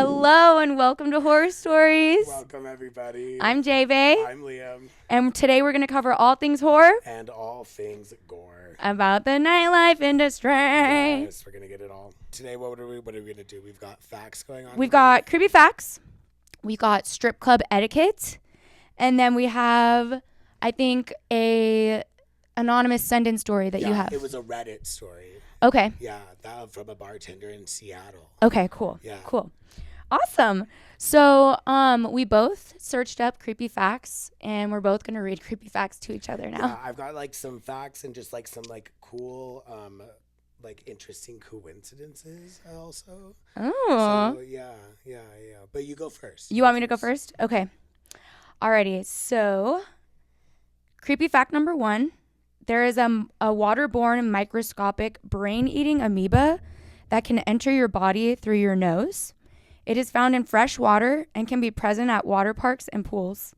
Hello and welcome to Horror Stories. Welcome, everybody. I'm Jbae. I'm Liam. And today we're going to cover all things horror. And all things gore. About the nightlife industry. Yes, we're going to get it all. Today, what are we going to do? We've got facts going on. We've got creepy facts. We got strip club etiquette. And then we have, I think, a anonymous send-in story that you have. It was a Reddit story. Okay. Yeah, that from a bartender in Seattle. Okay, cool. Yeah. Cool. Awesome. So we both searched up creepy facts, and we're both going to read creepy facts to each other now. Yeah, I've got like some facts and just like some like cool, like interesting coincidences also. Oh. So, yeah. But you go first. You want me to go first? Okay. Alrighty. So, creepy fact number 1. There is a waterborne microscopic brain-eating amoeba that can enter your body through your nose. It is found in fresh water and can be present at water parks and pools.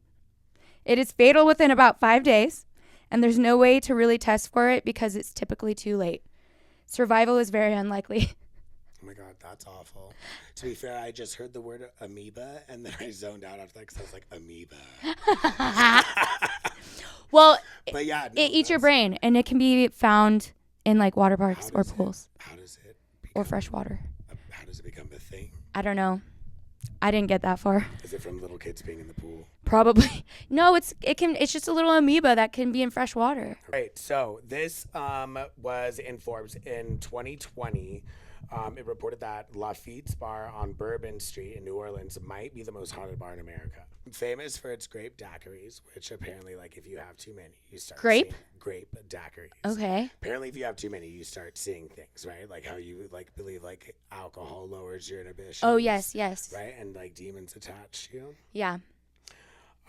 It is fatal within about 5 days, and there's no way to really test for it because it's typically too late. Survival is very unlikely. Oh my God, that's awful. To be fair, I just heard the word amoeba, and then I zoned out after that because I was like, amoeba. Well, but yeah, it eats your brain, and it can be found in like water parks or pools. How does it or fresh water. How does it become a thing? I don't know. I didn't get that far. Is it from little kids being in the pool? Probably. No, it's just a little amoeba that can be in fresh water. Right. So this was in Forbes in 2020. It reported that Lafitte's bar on Bourbon Street in New Orleans might be the most haunted bar in America. Famous for its grape daiquiris, which apparently, like, if you have too many, you start seeing grape daiquiris. Okay. Apparently, if you have too many, you start seeing things, right? Like how you like believe like alcohol lowers your inhibitions. Oh yes. Right, and like demons attach you. Yeah.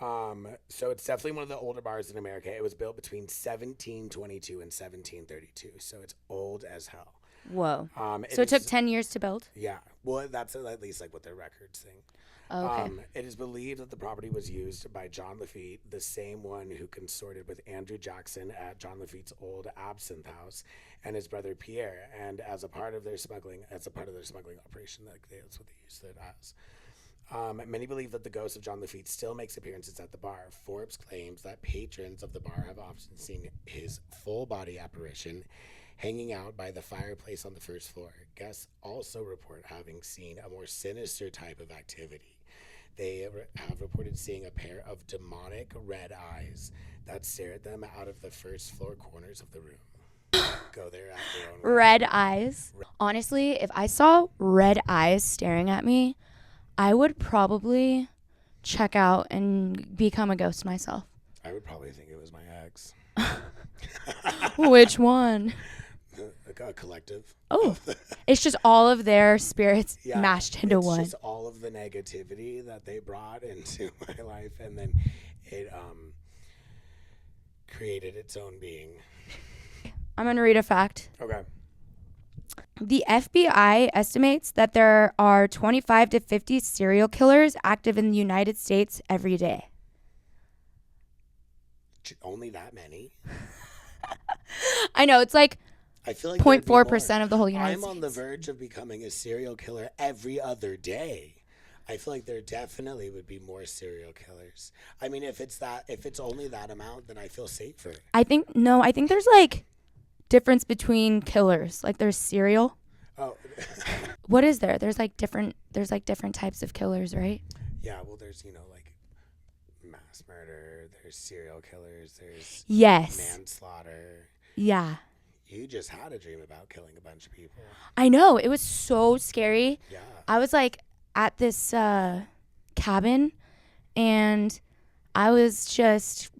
So it's definitely one of the older bars in America. It was built between 1722 and 1732, so it's old as hell. Whoa. So it took 10 years to build? Yeah. Well, that's at least like what their records think. Oh, okay. It is believed that the property was used by John Lafitte, the same one who consorted with Andrew Jackson at John Lafitte's old Absinthe House, and his brother Pierre. And as a part of their smuggling operation, that's what they used it as. Many believe that the ghost of John Lafitte still makes appearances at the bar. Forbes claims that patrons of the bar have often seen his full body apparition hanging out by the fireplace on the first floor. Guests also report having seen a more sinister type of activity. They have reported seeing a pair of demonic red eyes that stare at them out of the first floor corners of the room. Go there at their own way. Red eyes. Honestly, if I saw red eyes staring at me, I would probably check out and become a ghost myself. I would probably think it was my ex. Which one? A collective. Oh, it's just all of their spirits mashed into one. It's just all of the negativity that they brought into my life, and then it created its own being. I'm going to read a fact. Okay. The FBI estimates that there are 25 to 50 serial killers active in the United States every day. Only that many? I know, it's like I feel like 0.4% of the whole United States. I'm on the verge of becoming a serial killer every other day. I feel like there definitely would be more serial killers. I mean, if it's only that amount, then I feel safer. I think there's like difference between killers. Like there's serial. Oh. What is there? There's like different types of killers, right? Yeah, well there's, like mass murder, there's serial killers, there's manslaughter. Yeah. You just had a dream about killing a bunch of people. I know. It was so scary. Yeah. I was like at this cabin, and I was just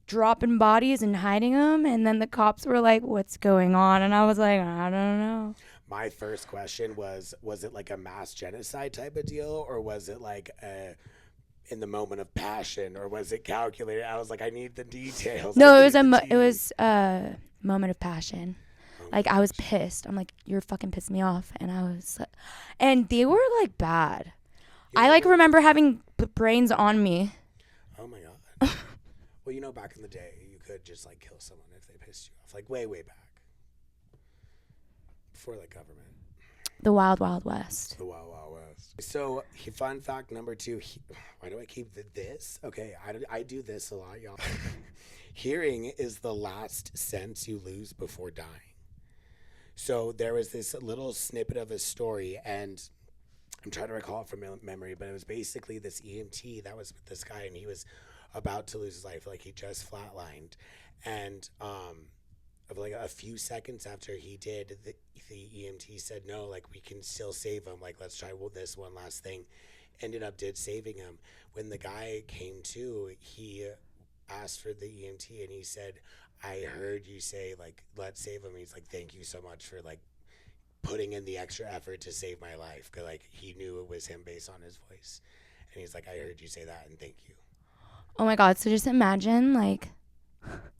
dropping bodies and hiding them. And then the cops were like, "What's going on?" And I was like, "I don't know." My first question was it like a mass genocide type of deal, or was it like in the moment of passion, or was it calculated? I was like, I need the details. No, it was a moment of passion. Like I was pissed. I'm like, you're fucking pissing me off, and I was like, and they were like bad. Yeah, I like remember having brains on me. Oh my God. Well, back in the day, you could just like kill someone if they pissed you off, like way back before like government. The Wild Wild West. The Wild Wild West. So, fun fact number 2. Why do I keep this? Okay, I do this a lot, y'all. Hearing is the last sense you lose before dying. So there was this little snippet of a story, and I'm trying to recall it from memory, but it was basically this EMT that was with this guy, and he was about to lose his life. Like, he just flatlined. And like a few seconds after he did, the EMT said, no, like, we can still save him. Like, let's try this one last thing. Ended up saving him. When the guy came to, he asked for the EMT, and he said, I heard you say, like, let's save him. He's like, thank you so much for, like, putting in the extra effort to save my life. Because, like, he knew it was him based on his voice. And he's like, I heard you say that, and thank you. Oh my God. So just imagine, like...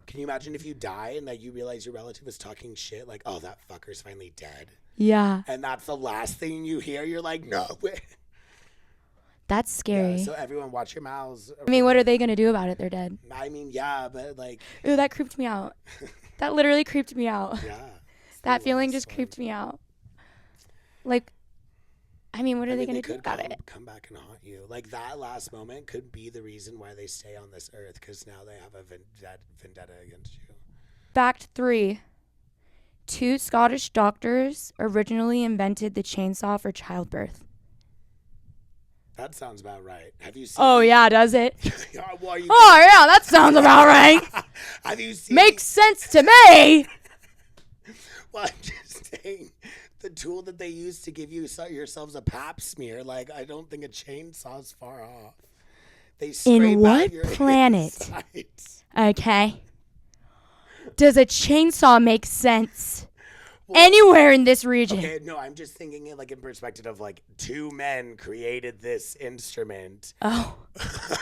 Can you imagine if you die and, like, you realize your relative is talking shit? Like, oh, that fucker's finally dead. Yeah. And that's the last thing you hear. You're like, no way. That's scary. Yeah, so everyone watch your mouths. I mean, what are they going to do about it? They're dead. I mean, yeah, but, like... Ooh, that creeped me out. That literally creeped me out. Yeah. That feeling just creeped me out. Like, I mean, what are they going to do about it? Come back and haunt you. Like, that last moment could be the reason why they stay on this earth, because now they have a vendetta against you. Fact 3. 2 Scottish doctors originally invented the chainsaw for childbirth. That sounds about right. Have you seen... Oh, yeah, does it? Well, oh, yeah, that sounds about right. Have you seen... Makes sense to me. Well, I'm just saying, the tool that they use to give you yourselves a pap smear, like, I don't think a chainsaw's far off. They In what planet? Insides. Okay. Does a chainsaw make sense? Well, anywhere in this region. Okay, no, I'm just thinking it like in perspective of like 2 men created this instrument. Oh,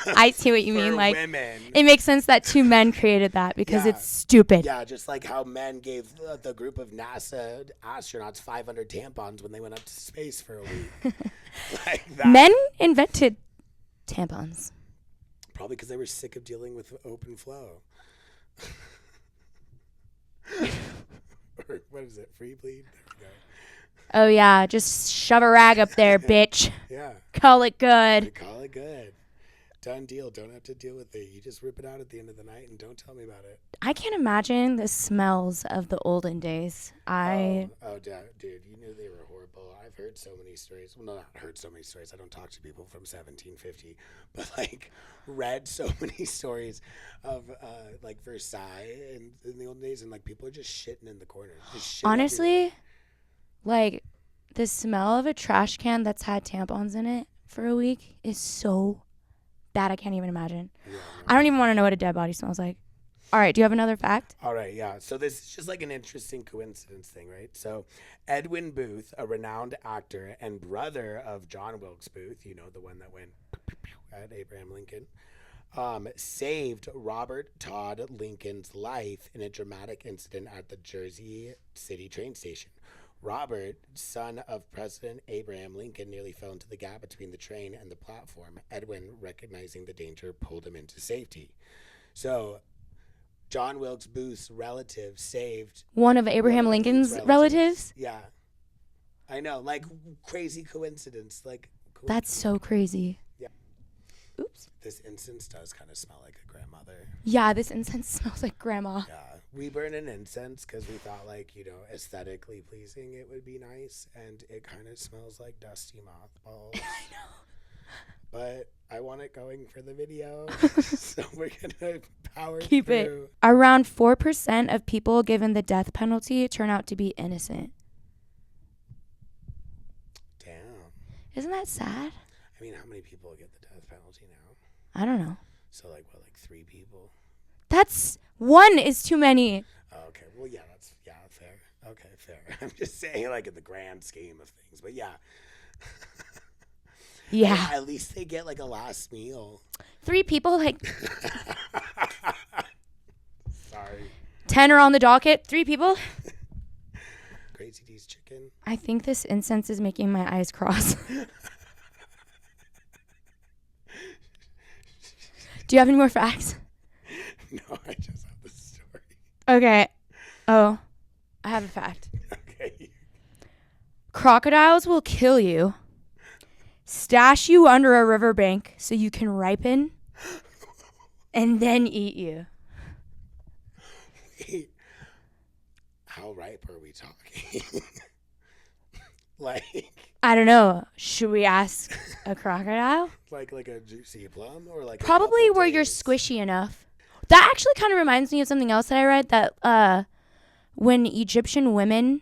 I see what you mean. Like, women. It makes sense that 2 men created that because it's stupid. Yeah, just like how men gave the group of NASA astronauts 500 tampons when they went up to space for a week. Like that. Men invented tampons. Probably because they were sick of dealing with open flow. Or what is it? Free bleed? There we go. Oh, yeah. Just shove a rag up there, bitch. Yeah. Call it good. Call it good. Done deal. Don't have to deal with it. You just rip it out at the end of the night and don't tell me about it. I can't imagine the smells of the olden days. Oh, dude, you knew they were horrible. I've heard so many stories. Well, no, not heard so many stories. I don't talk to people from 1750. But, like, read so many stories of, like, Versailles in the olden days. And, like, people are just shitting in the corner. Honestly, everywhere. like, the smell of a trash can that's had tampons in it for a week is so bad. I can't even imagine. Yeah, I don't even want to know what a dead body smells like. All right. Do you have another fact? All right. Yeah. So this is just like an interesting coincidence thing, right? So Edwin Booth, a renowned actor and brother of John Wilkes Booth, you know, the one that went at Abraham Lincoln, saved Robert Todd Lincoln's life in a dramatic incident at the Jersey City train station. Robert, son of President Abraham Lincoln, nearly fell into the gap between the train and the platform. Edwin, recognizing the danger, pulled him into safety. So, John Wilkes Booth's relative saved... One of Abraham Lincoln's relatives? Yeah. I know, like, crazy coincidence. Like, that's so crazy. Yeah. Oops. This incense does kind of smell like a grandmother. Yeah, this incense smells like grandma. Yeah. We burn an incense because we thought, like, you know, aesthetically pleasing it would be nice, and it kind of smells like dusty mothballs. I know. But I want it going for the video, so we're going to power Keep through. it. Around 4% of people given the death penalty turn out to be innocent. Damn. Isn't that sad? I mean, how many people get the death penalty now? I don't know. So, like, what, like 3 people? That's... 1 is too many. Oh, okay. Well, yeah, that's, yeah, fair. Okay, fair. I'm just saying, like, in the grand scheme of things. But, yeah. Yeah. At least they get, like, a last meal. 3 people, like... Sorry. 10 are on the docket. 3 people. Crazy D's chicken. I think this incense is making my eyes cross. Do you have any more facts? No, I just have the story. Okay. Oh, I have a fact. Okay. Crocodiles will kill you, stash you under a riverbank so you can ripen, and then eat you. Wait, how ripe are we talking? Like, I don't know. Should we ask a crocodile? like a juicy plum or like Probably a couple where you're days? squishy enough. That actually kind of reminds me of something else that I read, that when Egyptian women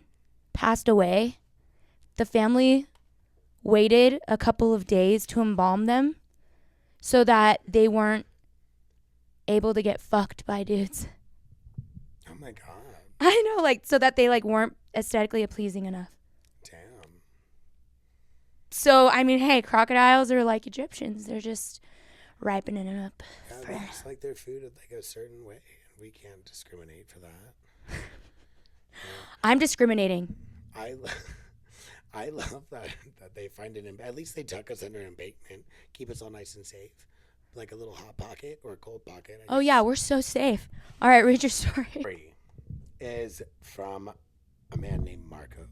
passed away, the family waited a couple of days to embalm them so that they weren't able to get fucked by dudes. Oh my god. I know, like, so that they like weren't aesthetically pleasing enough. Damn. So, I mean, hey, crocodiles are like Egyptians. They're just ripening them up. Yeah, they just like their food like a certain way, and we can't discriminate for that. I'm discriminating. I love that they find it. At least they tuck us under an embankment, keep us all nice and safe, like a little hot pocket or a cold pocket. Oh, yeah, we're so safe. All right, read your story. Story is from a man named Marco,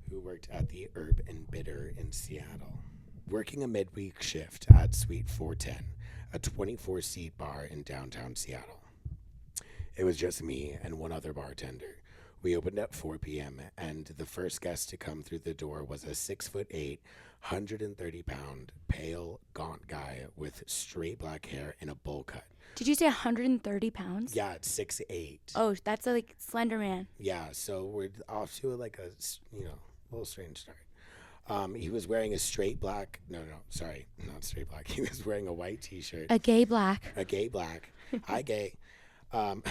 who worked at the Herb and Bitter in Seattle, working a midweek shift at Suite 410, a 24-seat bar in downtown Seattle. It was just me and one other bartender. We opened at 4 p.m., and the first guest to come through the door was a 6'8", 130-pound, pale, gaunt guy with straight black hair and a bowl cut. Did you say 130 pounds? Yeah, it's 6'8". Oh, that's like Slender Man. Yeah, so we're off to like a little strange start. He was wearing a straight black. No, sorry, not straight black. He was wearing a white T-shirt. A gay black. A gay black. Hi, gay.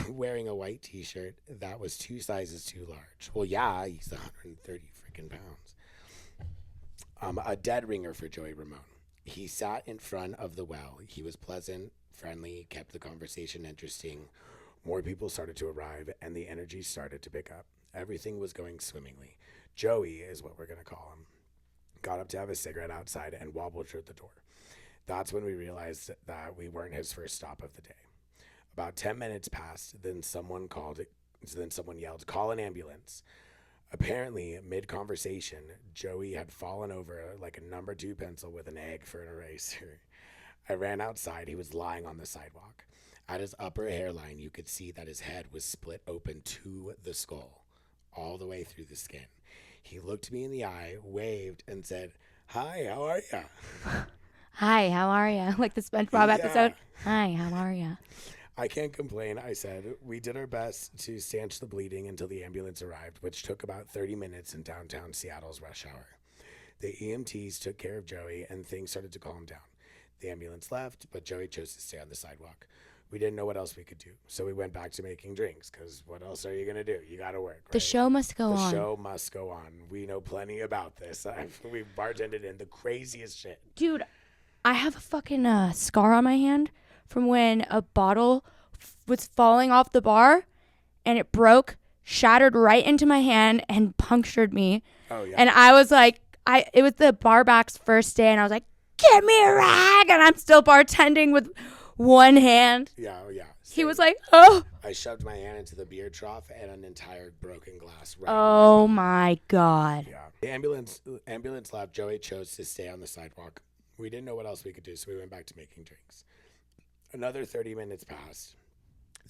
Wearing a white T-shirt that was 2 sizes too large. Well, yeah, he's 130 freaking pounds. A dead ringer for Joey Ramone. He sat in front of the well. He was pleasant, friendly, kept the conversation interesting. More people started to arrive, and the energy started to pick up. Everything was going swimmingly. Joey is what we're going to call him. Got up to have a cigarette outside and wobbled toward the door. That's when we realized that we weren't his first stop of the day. About 10 minutes passed, then someone yelled, "Call an ambulance." Apparently, mid-conversation, Joey had fallen over like a number 2 pencil with an egg for an eraser. I ran outside. He was lying on the sidewalk. At his upper hairline, you could see that his head was split open to the skull, all the way through the skin. He looked me in the eye, waved, and said, "Hi, how are ya?" Hi, how are ya? Like the SpongeBob episode. Hi, how are ya? I can't complain, I said. We did our best to stanch the bleeding until the ambulance arrived, which took about 30 minutes in downtown Seattle's rush hour. The EMTs took care of Joey, and things started to calm down. The ambulance left, but Joey chose to stay on the sidewalk. We didn't know what else we could do, so we went back to making drinks, because what else are you going to do? You got to work, right? The show must go on. The show must go on. We know plenty about this. We've bartended in the craziest shit. Dude, I have a fucking scar on my hand from when a bottle was falling off the bar and it broke, shattered right into my hand and punctured me. Oh, yeah. And I was like, it was the bar back's first day and I was like, "Give me a rag," and I'm still bartending with one hand. Yeah, yeah. He was like, "Oh." I shoved my hand into the beer trough and an entire broken glass. Right Oh my God. Yeah. The ambulance left. Joey chose to stay on the sidewalk. We didn't know what else we could do, so we went back to making drinks. Another 30 minutes passed.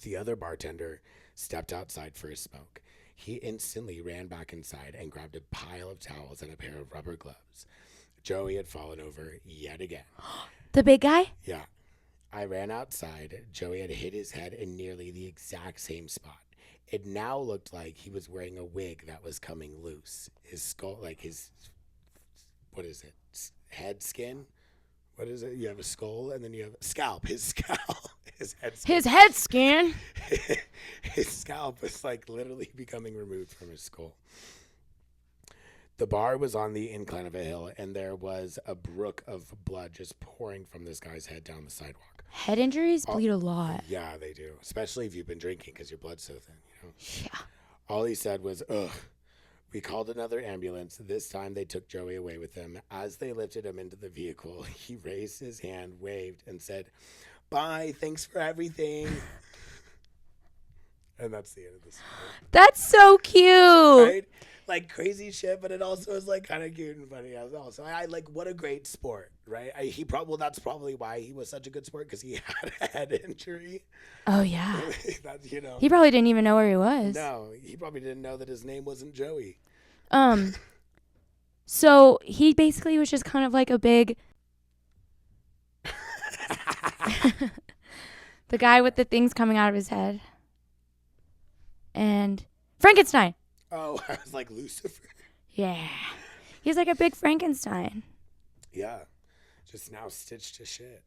The other bartender stepped outside for a smoke. He instantly ran back inside and grabbed a pile of towels and a pair of rubber gloves. Joey had fallen over yet again. The big guy? Yeah. I ran outside. Joey had hit his head in nearly the exact same spot. It now looked like he was wearing a wig that was coming loose. His skull, like his, what is it? Head skin? What is it? You have a skull and then you have a scalp. His scalp. His head skin. His head skin. His scalp was like literally becoming removed from his skull. The bar was on the incline of a hill, and there was a brook of blood just pouring from this guy's head down the sidewalk. Head injuries bleed a lot. Yeah, they do. Especially if you've been drinking because your blood's so thin, you know? Yeah. All he said was, "Ugh." We called another ambulance. This time they took Joey away with them. As they lifted him into the vehicle, he raised his hand, waved, and said, "Bye, thanks for everything." And that's the end of the story. That's so cute. Right? Like crazy shit, but it also is like kind of cute and funny as well. So I like, what a great sport, right? That's probably why he was such a good sport, because he had a head injury. Oh, yeah. That's, He probably didn't even know where he was. No, he probably didn't know that his name wasn't Joey. So he basically was just kind of like a big... the guy with the things coming out of his head. And Frankenstein. Oh, I was like Lucifer. Yeah. He's like a big Frankenstein. Yeah. Just now stitched to shit.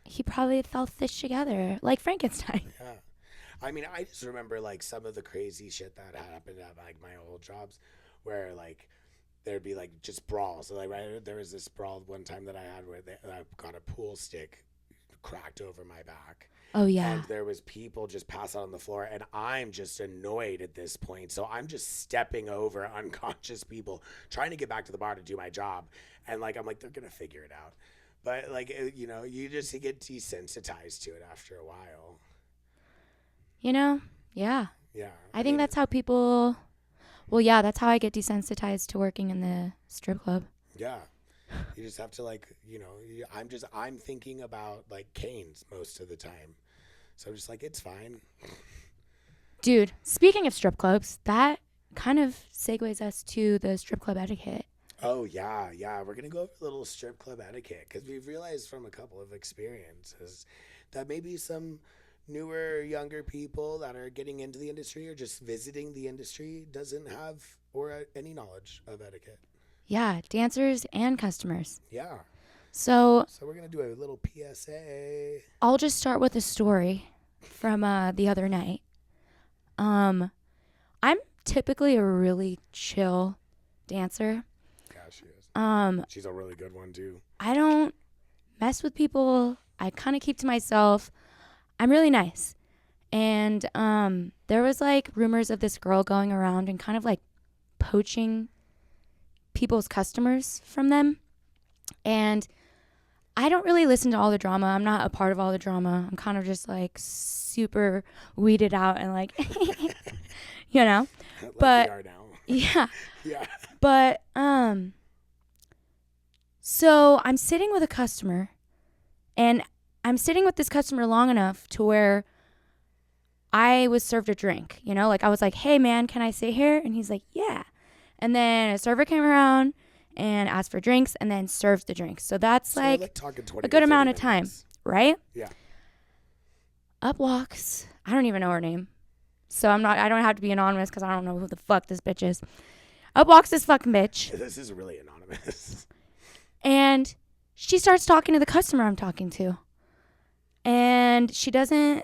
He probably felt stitched together like Frankenstein. Yeah. I mean, I just remember like some of the crazy shit that happened at like my old jobs, where like there'd be like just brawls. So like, right, there was this brawl one time that I had where I got a pool stick cracked over my back. Oh, yeah. And there was people just pass out on the floor, and I'm just annoyed at this point. So I'm just stepping over unconscious people, trying to get back to the bar to do my job. And like, I'm like, they're going to figure it out. But like, you know, you just get desensitized to it after a while. You know? Yeah. Yeah. I think that's how people... Well, yeah, that's how I get desensitized to working in the strip club. Yeah. You just have to like, you know, I'm thinking about like canes most of the time. So I'm just like, it's fine. Dude, speaking of strip clubs, that kind of segues us to the strip club etiquette. Oh, yeah. We're going to go over a little strip club etiquette, because we've realized from a couple of experiences that maybe some newer, younger people that are getting into the industry or just visiting the industry doesn't have or any knowledge of etiquette. Yeah, dancers and customers. Yeah. So we're going to do a little PSA. I'll just start with a story from the other night. I'm typically a really chill dancer. Yeah, she is. She's a really good one, too. I don't mess with people. I kind of keep to myself. I'm really nice. And there was like rumors of this girl going around and kind of like poaching people's customers from them. And I don't really listen to all the drama. I'm not a part of all the drama. I'm kind of just like super weeded out and like, you know, Like but we are now. yeah. Yeah. But, so I'm sitting with a customer, and I'm sitting with this customer long enough to where I was served a drink, you know, like I was like, hey man, can I sit here? And he's like, yeah. And then a server came around and asked for drinks and then served the drinks. So that's like talking 20 a good to 30 amount of time, minutes. right? Yeah. Up walks, I don't even know her name. So I don't have to be anonymous because I don't know who the fuck this bitch is. Up walks this fucking bitch. This is really anonymous. And she starts talking to the customer I'm talking to. And she doesn't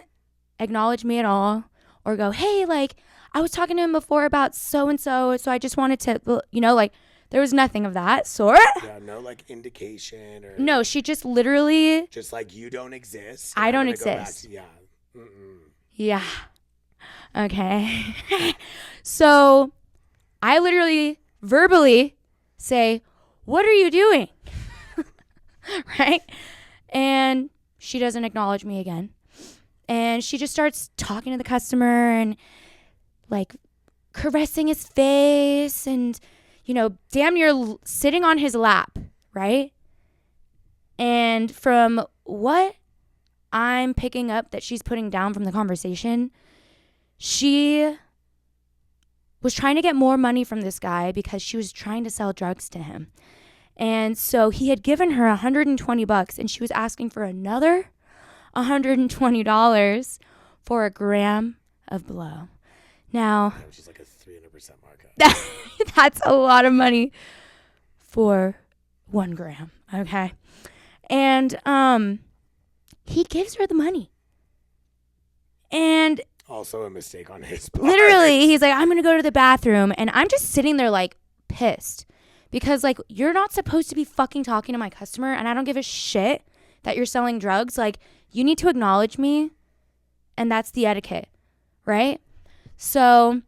acknowledge me at all or go, hey, like, I was talking to him before about so-and-so, so I just wanted to, you know, like, there was nothing of that sort. Yeah, no, like, indication or... No, she just literally... Just like, you don't exist. I don't exist. Yeah. Mm-mm. Yeah. Okay. So, I literally, verbally say, what are you doing? Right? And she doesn't acknowledge me again. And she just starts talking to the customer and like caressing his face and, you know, damn near sitting on his lap, right? And from what I'm picking up that she's putting down from the conversation, she was trying to get more money from this guy because she was trying to sell drugs to him. And so he had given her $120 and she was asking for another $120 for a gram of blow. Now, Which is like a 300% markup. that's a lot of money for 1 gram, okay? And he gives her the money. And Also a mistake on his part. literally, he's like, I'm going to go to the bathroom. And I'm just sitting there like pissed. Because like, you're not supposed to be fucking talking to my customer. And I don't give a shit that you're selling drugs. Like, you need to acknowledge me. And that's the etiquette, right? So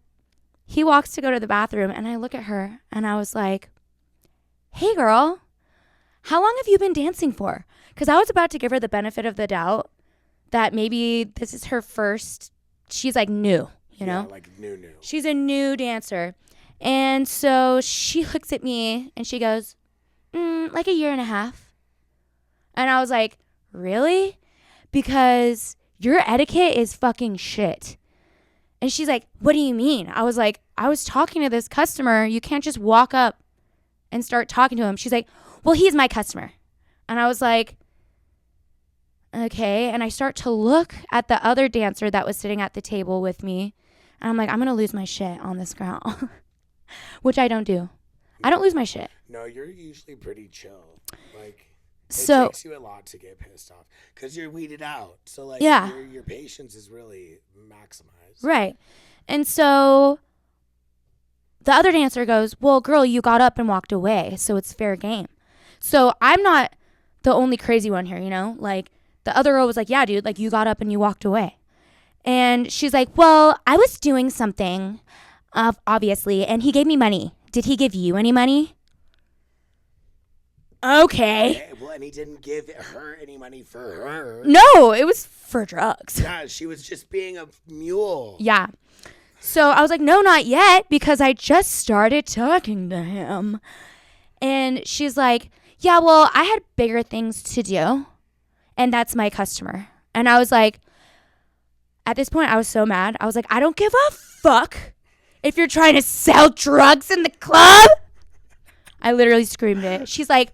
he walks to go to the bathroom. And I look at her and I was like, hey girl, how long have you been dancing for? Because I was about to give her the benefit of the doubt that maybe this is her first, she's like new, you know? like new. She's a new dancer. And so she looks at me and she goes, like a year and a half. And I was like, really? Because your etiquette is fucking shit. And she's like, what do you mean? I was like, I was talking to this customer. You can't just walk up and start talking to him. She's like, well, he's my customer. And I was like, okay. And I start to look at the other dancer that was sitting at the table with me. And I'm like, I'm going to lose my shit on this girl, which I don't do. I don't lose my shit. No, you're usually pretty chill. Like, it So takes you a lot to get pissed off because you're weeded out. So, like, yeah, your patience is really maximized. right. And so the other dancer goes, well, girl, you got up and walked away, so it's fair game. So I'm not the only crazy one here, you know? Like, the other girl was like, yeah, dude, like, you got up and you walked away. And she's like, well, I was doing something, obviously, and he gave me money. Did he give you any money? Okay. Well, and he didn't give her any money for her. No, it was for drugs. Yeah, she was just being a mule. Yeah. So I was like, no, not yet, because I just started talking to him. And she's like, yeah, well, I had bigger things to do, and that's my customer. And I was like, at this point, I was so mad. I was like, I don't give a fuck if you're trying to sell drugs in the club. I literally screamed it. She's like,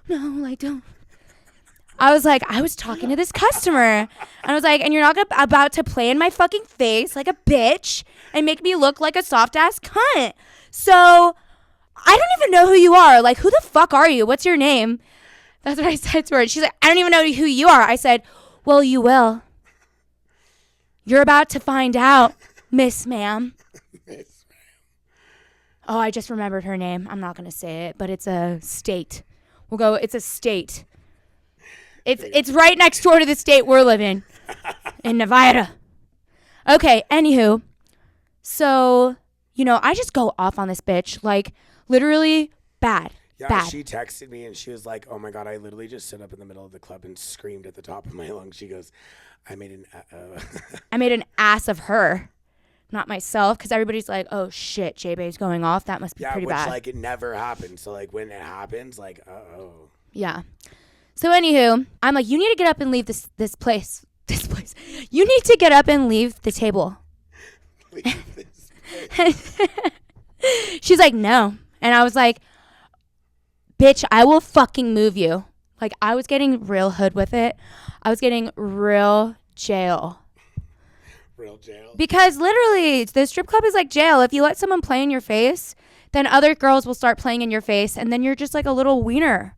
no, like, don't. I was like, I was talking to this customer. And I was like, and you're not about to play in my fucking face like a bitch and make me look like a soft-ass cunt. So I don't even know who you are. Like, who the fuck are you? What's your name? That's what I said to her. She's like, I don't even know who you are. I said, well, you will. You're about to find out, Miss Ma'am. Oh, I just remembered her name. I'm not going to say it, but it's a state. We'll go, it's a state. It's right next door to the state we're living in Nevada. Okay, anywho. So, you know, I just go off on this bitch. Like, literally bad. Yeah, bad. She texted me and she was like, oh my God, I literally just stood up in the middle of the club and screamed at the top of my lungs. She goes, I made an ass of her. Not myself, because everybody's like, oh shit, Jbae's going off. That must be pretty bad. Yeah, which, like, it never happens. So, like, when it happens, like, uh-oh. Yeah. So, anywho, I'm like, you need to get up and leave this place. This place. You need to get up and leave the table. Leave this place. She's like, no. And I was like, bitch, I will fucking move you. Like, I was getting real hood with it. I was getting real jail. Real jail. Because literally, the strip club is like jail. If you let someone play in your face, then other girls will start playing in your face, and then you're just like a little wiener.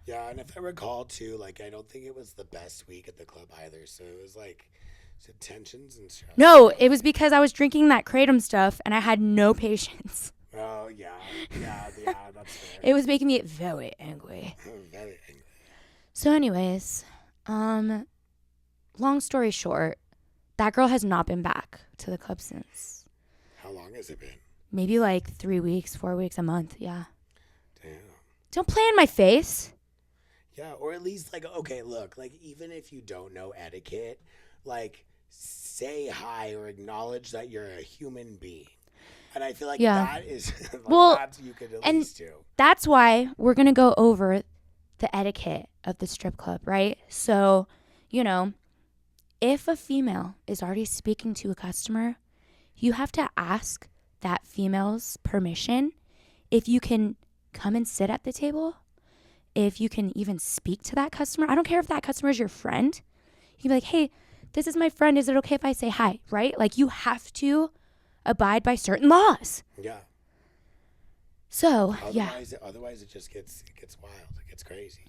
Yeah, and if I recall, too, like, I don't think it was the best week at the club either. So it was like tensions and stress. No, it was because I was drinking that kratom stuff, and I had no patience. Oh, yeah, that's fair. It was making me very angry. Very angry. So anyways, long story short, that girl has not been back to the club since. How long has it been? Maybe like 3 weeks, 4 weeks, a month. Yeah. Damn. Don't play in my face. Yeah, or at least, like, okay, look, like, even if you don't know etiquette, like, say hi or acknowledge that you're a human being. And I feel like that is, like, well, that you could at least do. That's why we're going to go over the etiquette of the strip club, right? So, you know, if a female is already speaking to a customer, you have to ask that female's permission if you can come and sit at the table, if you can even speak to that customer. I don't care if that customer is your friend. You can be like, hey, this is my friend. Is it okay if I say hi, right? Like, you have to abide by certain laws. Yeah. So, Otherwise, it just gets wild. It gets crazy.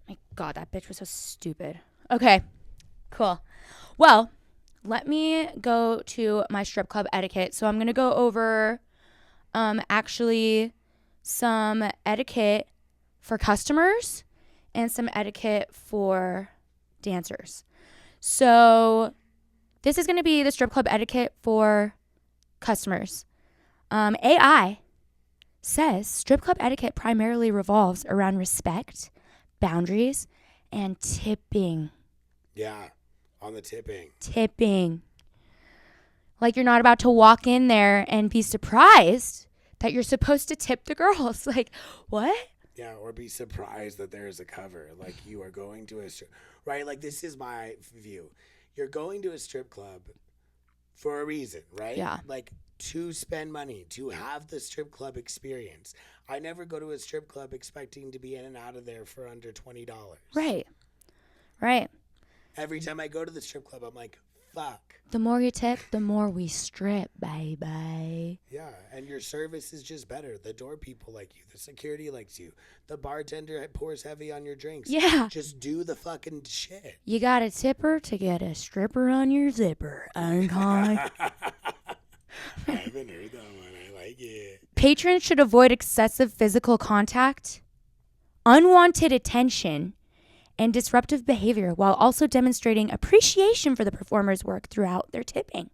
My God, that bitch was so stupid. Okay, cool. Well, let me go to my strip club etiquette. So I'm going to go over actually some etiquette for customers and some etiquette for dancers. So this is going to be the strip club etiquette for customers. AI says strip club etiquette primarily revolves around respect, boundaries, and tipping. Yeah, on the tipping. Tipping. Like you're not about to walk in there and be surprised that you're supposed to tip the girls. Like, what? Yeah, or be surprised that there is a cover. Like you are going to a right? Like this is my view. You're going to a strip club for a reason, right? Yeah. Like to spend money, to have the strip club experience. I never go to a strip club expecting to be in and out of there for under $20. Right. Right. Every time I go to the strip club, I'm like, fuck. The more you tip, the more we strip, baby. Yeah, and your service is just better. The door people like you. The security likes you. The bartender pours heavy on your drinks. Yeah. Just do the fucking shit. You got a tipper to get a stripper on your zipper. I haven't heard that one. I like it. Patrons should avoid excessive physical contact, unwanted attention, and disruptive behavior while also demonstrating appreciation for the performer's work throughout their tipping.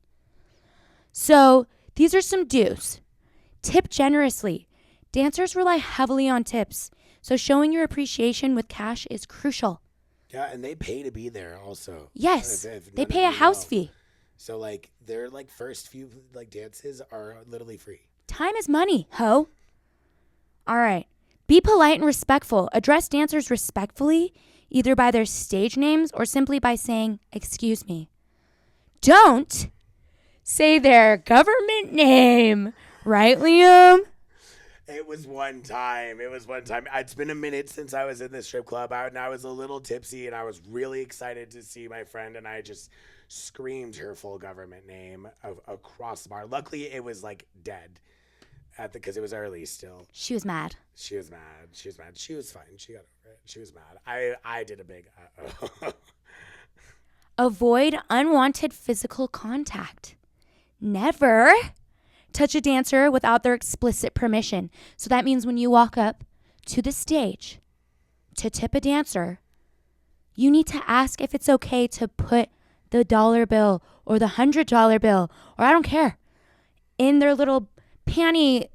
So these are some do's. Tip generously. Dancers rely heavily on tips, so showing your appreciation with cash is crucial. Yeah, and they pay to be there also. Yes, If they none pay of a you house know. fee. So like their like first few like dances are literally free. Time is money, ho. All right. Be polite and respectful. Address dancers respectfully, either by their stage names or simply by saying, "Excuse me." Don't say their government name. Right, Liam? It was one time. It's been a minute since I was in the strip club and I was a little tipsy and I was really excited to see my friend and I just screamed her full government name across the bar. Luckily, it was like dead because it was early still. She was mad. She was mad. She was fine. She got over it. She was mad. I did a big uh-oh. Avoid unwanted physical contact. Never touch a dancer without their explicit permission. So that means when you walk up to the stage to tip a dancer, you need to ask if it's okay to put the dollar bill or the $100 bill, or I don't care, in their little panty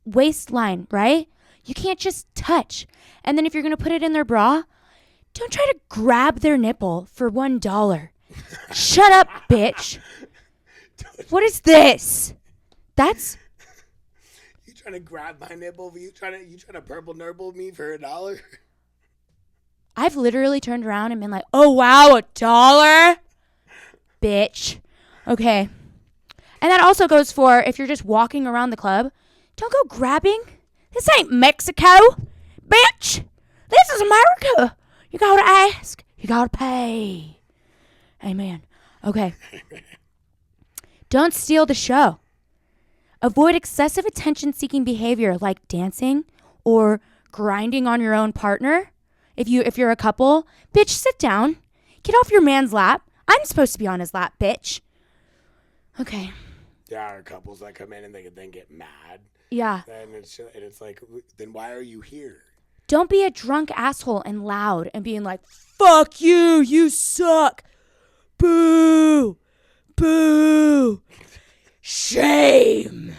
waistline, right? You can't just touch. And then if you're going to put it in their bra, don't try to grab their nipple for $1. Shut up, bitch. What is this? That's... You trying to grab my nipple? You trying to purple nurple me for $1? I've literally turned around and been like, oh, wow, $1? Bitch. Okay. And that also goes for if you're just walking around the club. Don't go grabbing. This ain't Mexico. Bitch. This is America. You gotta ask. You gotta pay. Amen. Okay. Don't steal the show. Avoid excessive attention-seeking behavior like dancing or grinding on your own partner. If you're a couple, bitch, sit down. Get off your man's lap. I'm supposed to be on his lap, bitch. Okay. There are couples that come in and they then get mad. Yeah. And it's like, then why are you here? Don't be a drunk asshole and loud and being like, fuck you, you suck. Boo. Boo. Shame.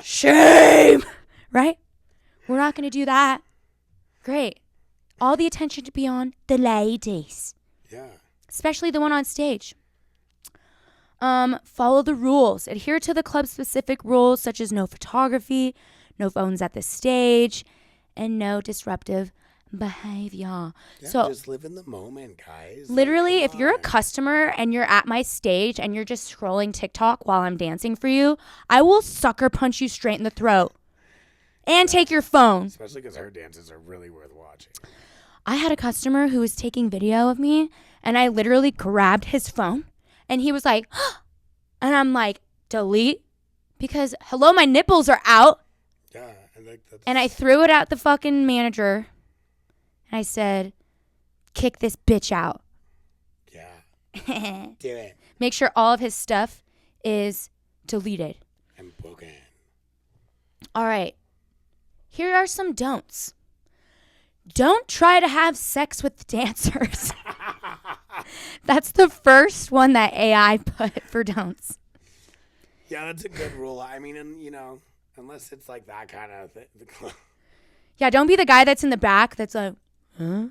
Shame. Right? We're not going to do that. Great. All the attention to be on the ladies. Yeah. Especially the one on stage. Follow the rules. Adhere to the club-specific rules such as no photography, no phones at the stage, and no disruptive behavior. Yeah, So just live in the moment, guys. literally, Like, if you're a come on. customer and you're at my stage and you're just scrolling TikTok while I'm dancing for you, I will sucker punch you straight in the throat and take your phone. Especially because her dances are really worth watching. I had a customer who was taking video of me and I literally grabbed his phone and he was like, and I'm like, delete, because hello, my nipples are out. Yeah. That's... And I threw it at the fucking manager and I said, kick this bitch out. Yeah. Do it. Make sure all of his stuff is deleted. And broken. All right. Here are some don'ts. Don't try to have sex with the dancers. That's the first one that AI put for don'ts. Yeah, that's a good rule. I mean, and unless it's like that kind of thing. Yeah, don't be the guy that's in the back that's like, like,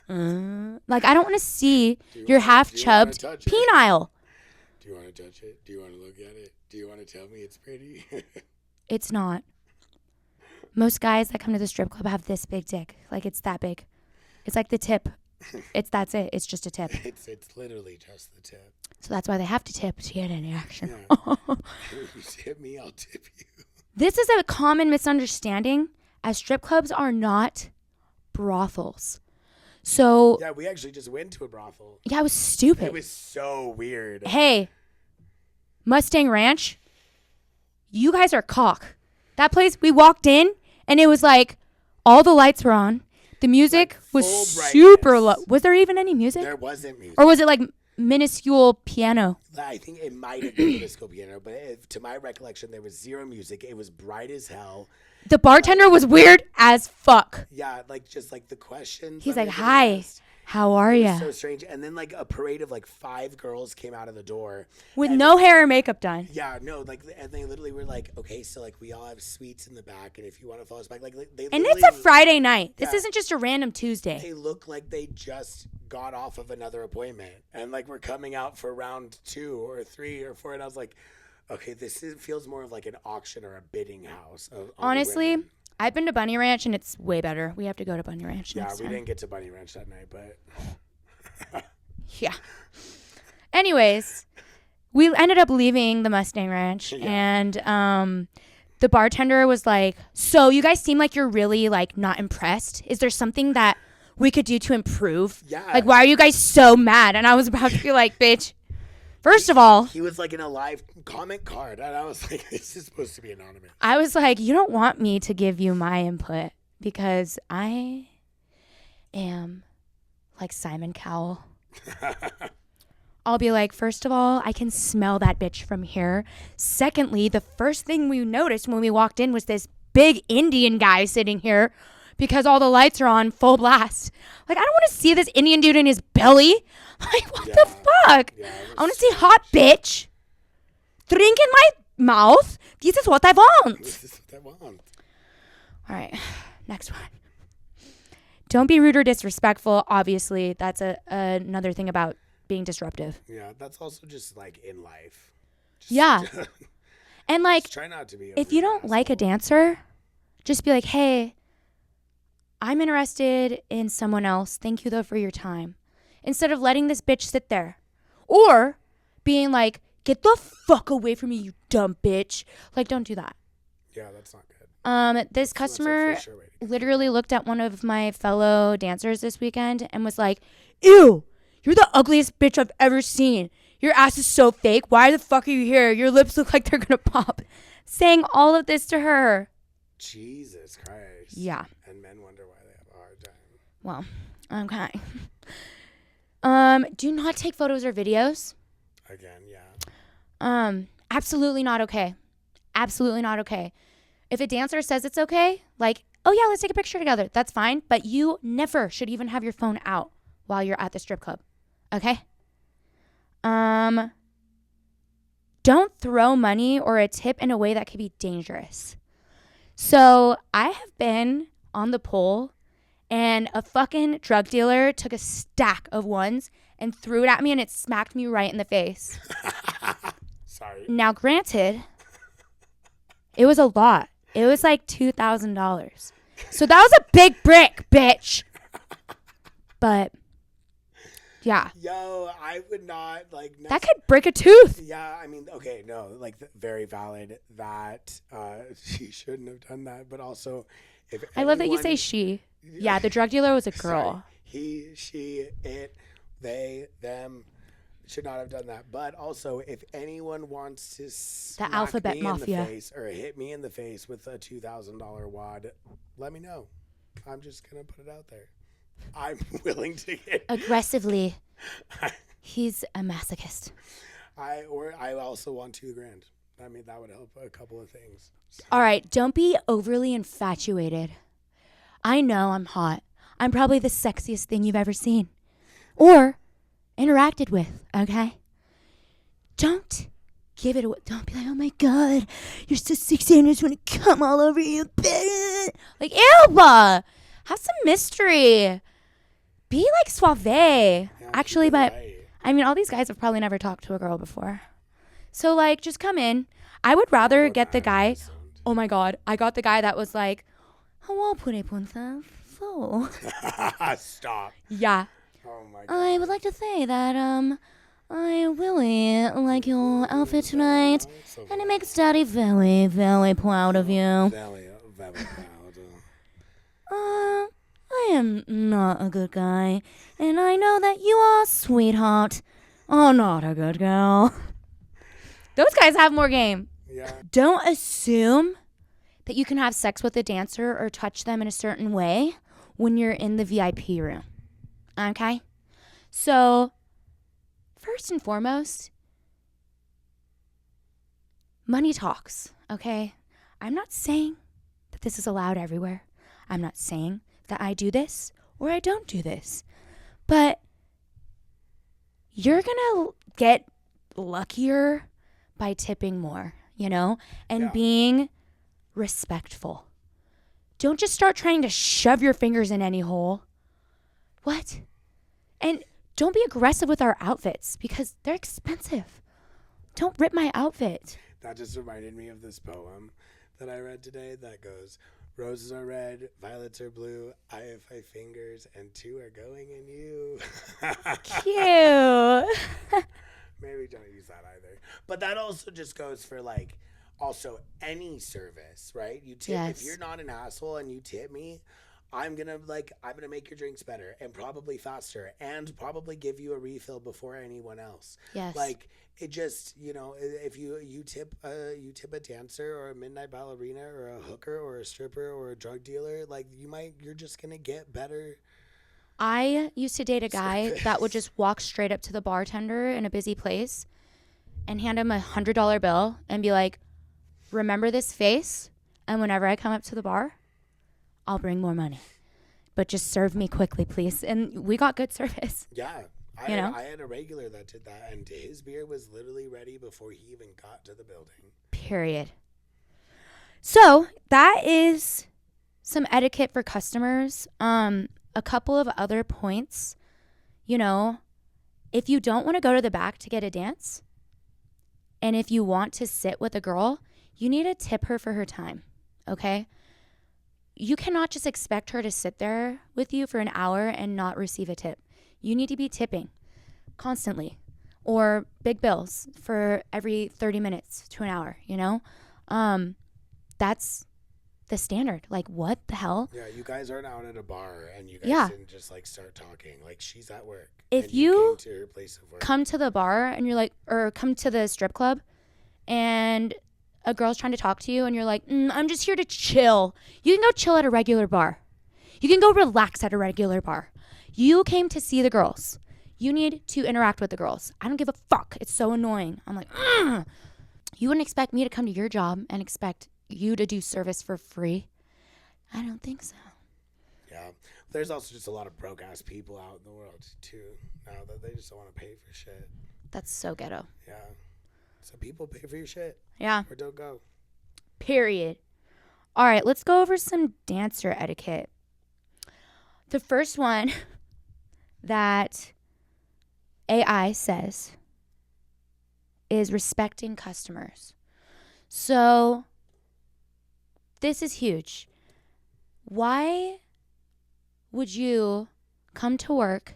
I don't want to see your half-chubbed penile. Do you want to touch it? Do you want to look at it? Do you want to tell me it's pretty? It's not. Most guys that come to the strip club have this big dick. Like, it's that big. It's like the tip. That's it. It's just a tip. It's literally just the tip. So that's why they have to tip to get any action. Yeah. You tip me, I'll tip you. This is a common misunderstanding, as strip clubs are not brothels. So yeah, we actually just went to a brothel. Yeah, it was stupid. It was so weird. Hey, Mustang Ranch, you guys are cock. That place, we walked in and it was like all the lights were on. The music like was super brightness. low. Was there even any music? There wasn't music. Or was it like minuscule piano? I think it might have been minuscule piano, but to my recollection, there was zero music. It was bright as hell. The bartender was weird as fuck. Yeah, like just like the questions. He's like, "Hi, how are you?" So strange. And then like a parade of like 5 girls came out of the door with no hair or makeup done. Yeah, no, like, and they literally were like, okay, so like we all have suites in the back, and if you want to follow us back, like they. And it's a Friday night. This isn't just a random Tuesday. They look like they just got off of another appointment, and like we're coming out for round 2 or 3 or 4, and I was like, okay, feels more of like an auction or a bidding house. Honestly, I've been to Bunny Ranch and it's way better. We have to go to Bunny Ranch next time. We didn't get to Bunny Ranch that night, but yeah. Anyways, we ended up leaving the Mustang Ranch, and the bartender was like, "So you guys seem like you're really like not impressed. Is there something that we could do to improve? Yeah. Like, why are you guys so mad?" And I was about to be like, "Bitch. First of all," he was like in a live comment card, and I was like, this is supposed to be anonymous. I was like, "You don't want me to give you my input because I am like Simon Cowell." I'll be like, "First of all, I can smell that bitch from here. Secondly, the first thing we noticed when we walked in was this big Indian guy sitting here because all the lights are on full blast. Like, I don't want to see this Indian dude in his belly. Like, what the fuck? Yeah, I want to see hot bitch. Drink in my mouth. This is what I want." This is what I want. All right, next one. Don't be rude or disrespectful. Obviously, that's another thing about being disruptive. Yeah, that's also just like in life. Yeah. And like, try not to be. If you don't like a dancer, just be like, "Hey, I'm interested in someone else. Thank you though for your time." Instead of letting this bitch sit there. Or being like, "Get the fuck away from me, you dumb bitch." Like, don't do that. Yeah, that's not good. This customer literally looked at one of my fellow dancers this weekend and was like, "Ew, you're the ugliest bitch I've ever seen. Your ass is so fake. Why the fuck are you here? Your lips look like they're gonna pop." Saying all of this to her. Jesus Christ. Yeah. And men wonder why they have a hard time. Well, okay. Do not take photos or videos. Again, yeah. Absolutely not okay. Absolutely not okay. If a dancer says it's okay, like, "Oh yeah, let's take a picture together," that's fine. But you never should even have your phone out while you're at the strip club. Okay? Don't throw money or a tip in a way that could be dangerous. So I have been on the pole and a fucking drug dealer took a stack of ones and threw it at me and it smacked me right in the face. Sorry. Now, granted, it was a lot. It was like $2,000. So that was a big brick, bitch. But yeah. Yo, I would not like. That could break a tooth. Yeah, I mean, okay, no, like very valid that she shouldn't have done that, but also, if I love that you say she. Yeah, the drug dealer was a girl. Sorry. He, she, it, they, them should not have done that. But also, if anyone wants to smack alphabet me mafia in the face or hit me in the face with a $2,000 wad, let me know. I'm just gonna put it out there. I'm willing to get aggressively. He's a masochist. I also want $2,000. I mean, that would help a couple of things. So. All right, don't be overly infatuated. I know I'm hot. I'm probably the sexiest thing you've ever seen or interacted with, okay? Don't give it away. Don't be like, "Oh my God, you're so sexy and I just want to come all over you." Like, ew, have some mystery. Be like suave. Yeah, actually, but right. I mean, all these guys have probably never talked to a girl before. So, like, just come in. I would rather Well, get the that guy. doesn't. Oh my God. I got the guy that was like, hello, pune punta. So. Stop. Yeah. Oh my god. I would like to say that, I really like your outfit tonight. And it makes Daddy very, very proud of you. Very, very proud. I am not a good guy. And I know that you are, sweetheart, are not a good girl. Those guys have more game. Yeah. Don't assume that you can have sex with a dancer or touch them in a certain way when you're in the VIP room. Okay? So, first and foremost, money talks, okay? I'm not saying that this is allowed everywhere. I'm not saying that I do this or I don't do this. But you're going to get luckier by tipping more, you know, and being respectful. Don't just start trying to shove your fingers in any hole. What? And don't be aggressive with our outfits because they're expensive. Don't rip my outfit. That just reminded me of this poem that I read today that goes, roses are red, violets are blue, I have 5 fingers and 2 are going in you. Cute. Maybe don't use that either. But that also just goes for like also any service, right? You tip Yes. if you're not an asshole and you tip me, I'm gonna make your drinks better and probably faster and probably give you a refill before anyone else. Yes. Like it just, you know, if you tip a dancer or a midnight ballerina or a hooker or a stripper or a drug dealer, like you're just gonna get better. I used to date a guy that would just walk straight up to the bartender in a busy place and hand him $100 bill and be like, remember this face? And whenever I come up to the bar, I'll bring more money. But just serve me quickly, please. And we got good service. Yeah. I had a regular that did that, and his beer was literally ready before he even got to the building. Period. So that is some etiquette for customers. A couple of other points. You know, if you don't want to go to the back to get a dance, and if you want to sit with a girl, you need to tip her for her time, okay? You cannot just expect her to sit there with you for an hour and not receive a tip. You need to be tipping constantly, or big bills for every 30 minutes to an hour, you know? That's the standard. Like, what the hell? Yeah, you guys aren't out at a bar and you guys didn't just like start talking. Like, she's at work. If and you came to her place of work. come to the bar and you're like, or come to the strip club and a girl's trying to talk to you and you're like, I'm just here to chill. You can go chill at a regular bar. You can go relax at a regular bar. You came to see the girls. You need to interact with the girls. I don't give a fuck. It's so annoying. I'm like, you wouldn't expect me to come to your job and expect you to do service for free? I don't think so. Yeah. There's also just a lot of broke ass people out in the world too now that they just don't want to pay for shit. That's so ghetto. Yeah. So people pay for your shit. Yeah. Or don't go. Period. All right, let's go over some dancer etiquette. The first one that AI says is respecting customers. So this is huge. Why would you come to work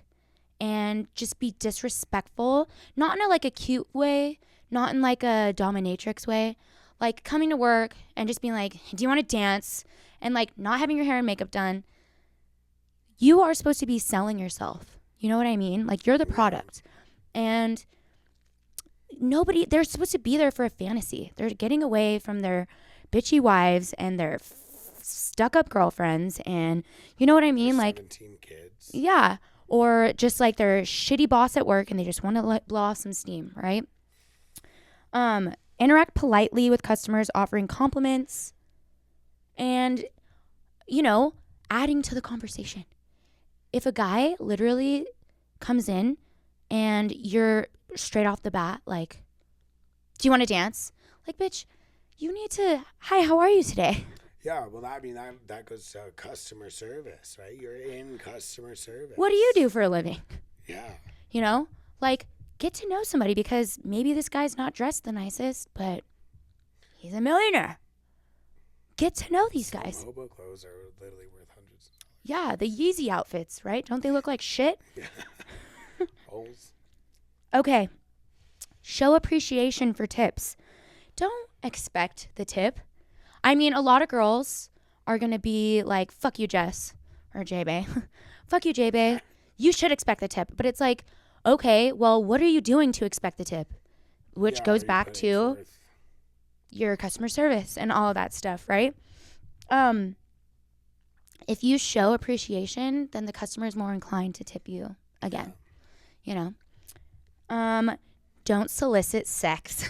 and just be disrespectful? Not in a cute way, not in a dominatrix way. Like coming to work and just being like, do you want to dance? And not having your hair and makeup done. You are supposed to be selling yourself. You know what I mean? You're the product. And they're supposed to be there for a fantasy. They're getting away from their bitchy wives and their stuck-up girlfriends, and you know what I mean? 17 kids. Yeah. Or just their shitty boss at work and they just want to blow off some steam, right? Interact politely with customers, offering compliments, and, adding to the conversation. If a guy literally comes in and you're straight off the bat, do you want to dance? Bitch, you need to, hi, how are you today? Yeah, well, that goes to customer service, right? You're in customer service. What do you do for a living? Yeah. get to know somebody, because maybe this guy's not dressed the nicest, but he's a millionaire. Get to know these guys. Hobo clothes are literally worth hundreds. Yeah, the Yeezy outfits, right? Don't they look like shit? Holes. Okay. Show appreciation for tips. Don't expect the tip. I mean, a lot of girls are going to be like, fuck you, Jess, or Jbae. Fuck you, Jbae. You should expect the tip. But it's like, okay, well, what are you doing to expect the tip? Which goes back to your customer service and all of that stuff, right? If you show appreciation, then the customer is more inclined to tip you again. You know? Don't solicit sex.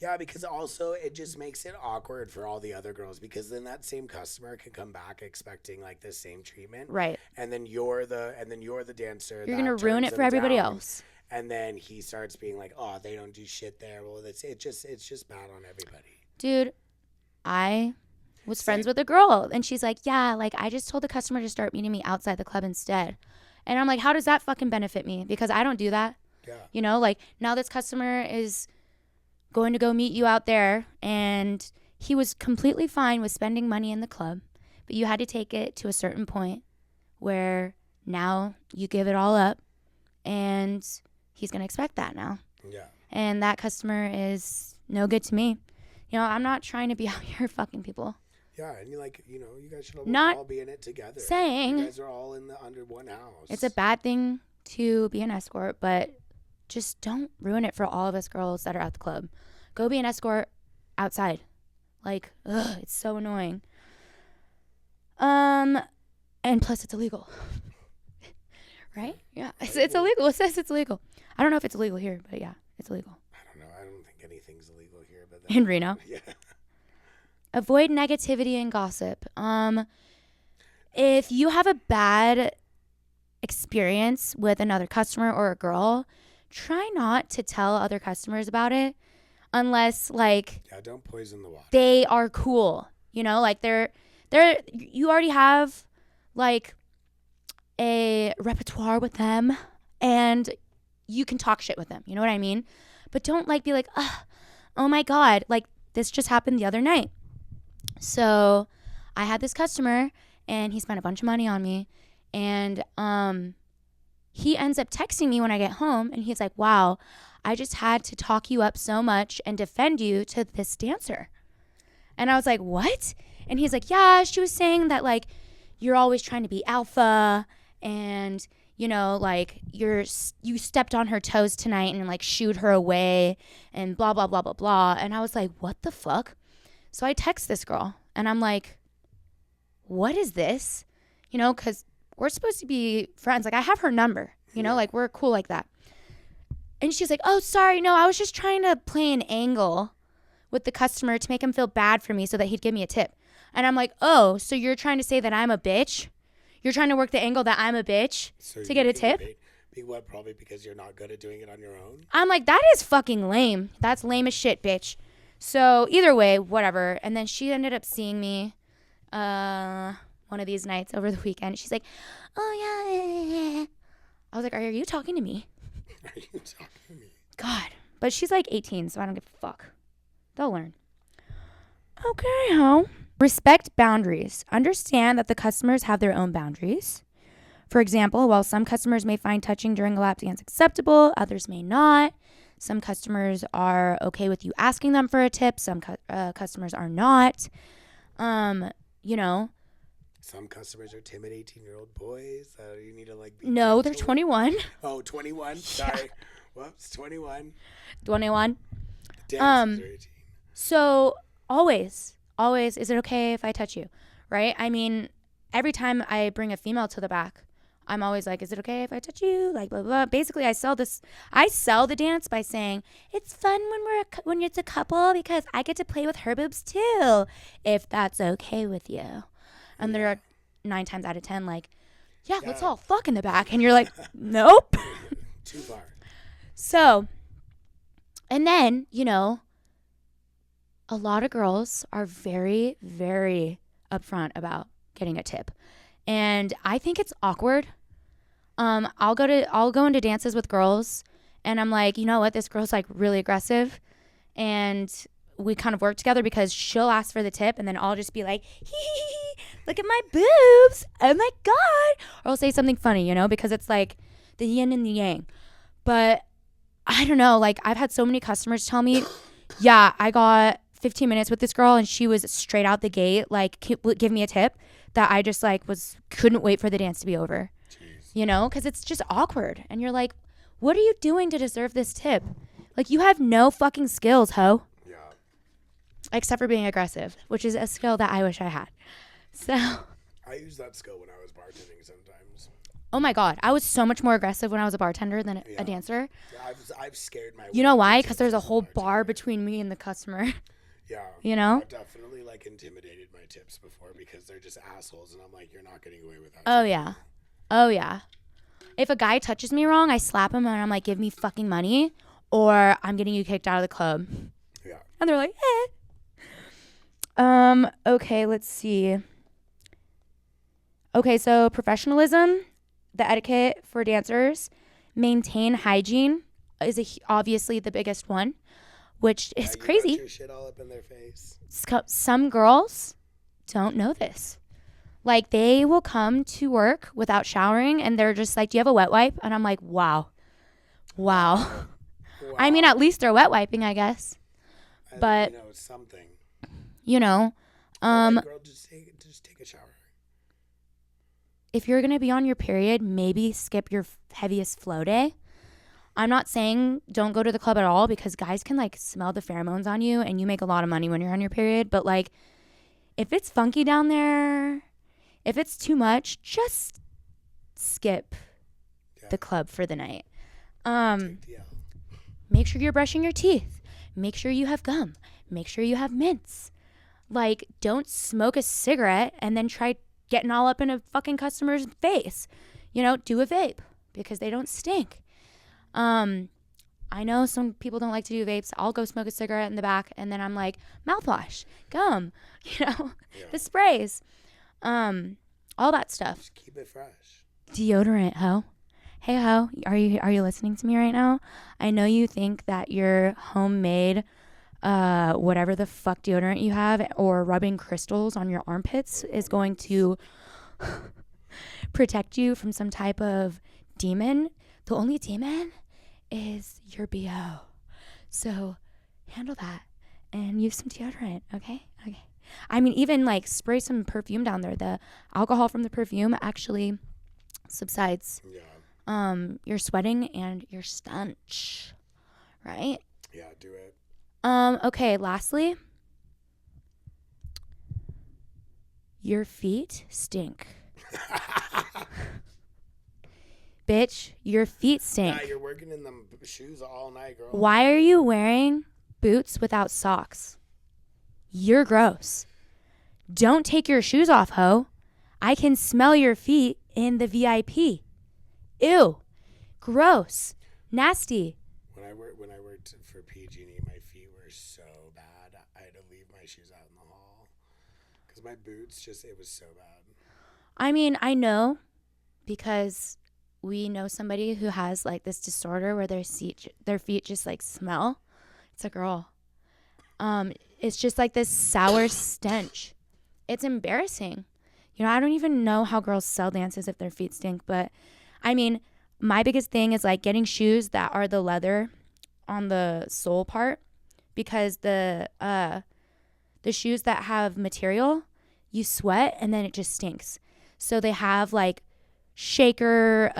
Yeah, because also it just makes it awkward for all the other girls, because then that same customer can come back expecting like the same treatment. Right. And then you're the dancer. You're going to ruin it for everybody else. And then he starts being like, "Oh, they don't do shit there." Well, it's just bad on everybody. Dude, I was friends with a girl, and she's like, "Yeah, like I just told the customer to start meeting me outside the club instead." And I'm like, "How does that fucking benefit me? Because I don't do that." Yeah. You know, like now this customer is going to go meet you out there, and he was completely fine with spending money in the club, but you had to take it to a certain point where now you give it all up, and he's going to expect that now. Yeah. And that customer is no good to me. You know, I'm not trying to be out here fucking people. Yeah, and you guys should all be in it together. Saying you guys are all under one house. It's a bad thing to be an escort, but just don't ruin it for all of us girls that are at the club. Go be an escort outside. Like, it's so annoying. And plus it's illegal. Right? Yeah, it's illegal. It says it's illegal. I don't know if it's illegal here, but yeah, it's illegal. I don't know. I don't think anything's illegal here, but in Reno. Yeah. Avoid negativity and gossip. If you have a bad experience with another customer or a girl, try not to tell other customers about it unless like don't poison the water. They are cool. You know, like they're you already have like a repertoire with them and you can talk shit with them. You know what I mean? But don't like be like, oh my God, like this just happened the other night. So I had this customer and he spent a bunch of money on me, and he ends up texting me when I get home, and he's like, wow, I just had to talk you up so much and defend you to this dancer. And I was like, what? And he's like, yeah, she was saying that like you're always trying to be alpha, and you know, like you stepped on her toes tonight and like shooed her away and blah, blah, blah, blah, blah. And I was like, what the fuck? So I text this girl and I'm like, what is this? You know, because we're supposed to be friends. Like I have her number, you know, like we're cool like that. And she's like, oh, sorry. No, I was just trying to play an angle with the customer to make him feel bad for me so that he'd give me a tip. And I'm like, oh, so you're trying to say that I'm a bitch? You're trying to work the angle that I'm a bitch to get a tip? What, probably because you're not good at doing it on your own? I'm like, that is fucking lame. That's lame as shit, bitch. So either way, whatever. And then she ended up seeing me one of these nights over the weekend. She's like, oh, yeah. I was like, are you talking to me? Are you talking to me? God. But she's like 18, so I don't give a fuck. They'll learn. Okay, ho. Respect boundaries. Understand that the customers have their own boundaries. For example, while some customers may find touching during a lap dance acceptable, others may not. Some customers are okay with you asking them for a tip. Some customers are not. You know. Some customers are timid 18-year-old boys. You need to like be No, gentle. they're 21. Oh, 21. Sorry. Yeah. Whoops, 21. 21. Dancers are 18. So always, is it okay if I touch you? Right? I mean, every time I bring a female to the back, I'm always like, is it okay if I touch you? Like, blah, blah, blah. Basically, I sell the dance by saying, it's fun when it's a couple because I get to play with her boobs too, if that's okay with you. And there are 9 times out of 10 like, yeah, let's all fuck in the back. And you're like, nope. Too far. So, and then, you know, a lot of girls are very, very upfront about getting a tip. And I think it's awkward. I'll go into dances with girls And I'm like, you know what? This girl's like really aggressive. And we kind of work together because she'll ask for the tip and then I'll just be like, hee, look at my boobs. Oh my God. Or I'll say something funny, you know, because it's like the yin and the yang. But I don't know. Like I've had so many customers tell me, yeah, I got 15 minutes with this girl and she was straight out the gate, like give me a tip, that I just like couldn't wait for the dance to be over. Jeez. You know, because it's just awkward. And you're like, what are you doing to deserve this tip? Like you have no fucking skills, ho. Yeah. Except for being aggressive, which is a skill that I wish I had. So. I use that skill when I was bartending sometimes. Oh my God. I was so much more aggressive when I was a bartender than a dancer. Yeah, I've scared my. You know why? Because there's a whole bar between me and the customer. Yeah. You know? I've definitely like intimidated my tips before because they're just assholes and I'm like, you're not getting away with that. Oh yeah. Oh yeah. If a guy touches me wrong, I slap him and I'm like, give me fucking money or I'm getting you kicked out of the club. Yeah. And they're like, eh. Okay, let's see. Okay, so professionalism, the etiquette for dancers, maintain hygiene is obviously the biggest one, which is crazy. Your shit all up in their face. Some girls don't know this. Like they will come to work without showering and they're just like, do you have a wet wipe? And I'm like, wow. I mean, at least they're wet wiping, I guess. But, you know, it's something. You know, girl, just take a shower. If you're going to be on your period, maybe skip your heaviest flow day. I'm not saying don't go to the club at all because guys can like smell the pheromones on you and you make a lot of money when you're on your period. But like, if it's funky down there, if it's too much, just skip the club for the night. Make sure you're brushing your teeth. Make sure you have gum. Make sure you have mints. Like, don't smoke a cigarette and then try getting all up in a fucking customer's face. You know, do a vape because they don't stink. I know some people don't like to do vapes. I'll go smoke a cigarette in the back and then I'm like, mouthwash, gum, you know, the sprays, all that stuff. Just keep it fresh. Deodorant, ho. Hey, ho, are you listening to me right now? I know you think that your homemade whatever the fuck deodorant you have or rubbing crystals on your armpits is going to protect you from some type of demon. The only demon is your BO. So handle that and use some deodorant, okay? Okay. I mean, even like spray some perfume down there. The alcohol from the perfume actually subsides your sweating and your stench, right? Yeah, do it. Okay, lastly, your feet stink. Bitch, your feet stink. Yeah, you're working in them shoes all night, girl. Why are you wearing boots without socks? You're gross. Don't take your shoes off, ho. I can smell your feet in the VIP. Ew. Gross. Nasty. When I worked for PG&E, my feet were so bad. I had to leave my shoes out in the hall because my boots it was so bad. I mean, I know because we know somebody who has like this disorder where their feet just like smell. It's a girl. It's just like this sour stench. It's embarrassing. You know, I don't even know how girls sell dances if their feet stink, but I mean, my biggest thing is like getting shoes that are the leather on the sole part because the shoes that have material, you sweat and then it just stinks. So they have like shaker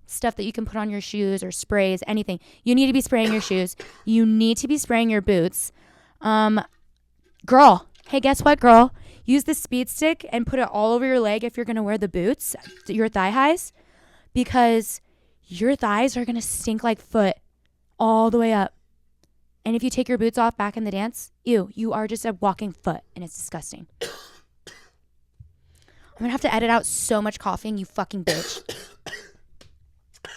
stuff that you can put on your shoes or sprays, anything. You need to be spraying your shoes. You need to be spraying your boots. Girl, hey, guess what, girl? Use the speed stick and put it all over your leg if you're going to wear the boots, your thigh highs, because your thighs are going to stink like foot all the way up. And if you take your boots off back in the dance, ew, you are just a walking foot and it's disgusting. I'm going to have to edit out so much coughing, you fucking bitch.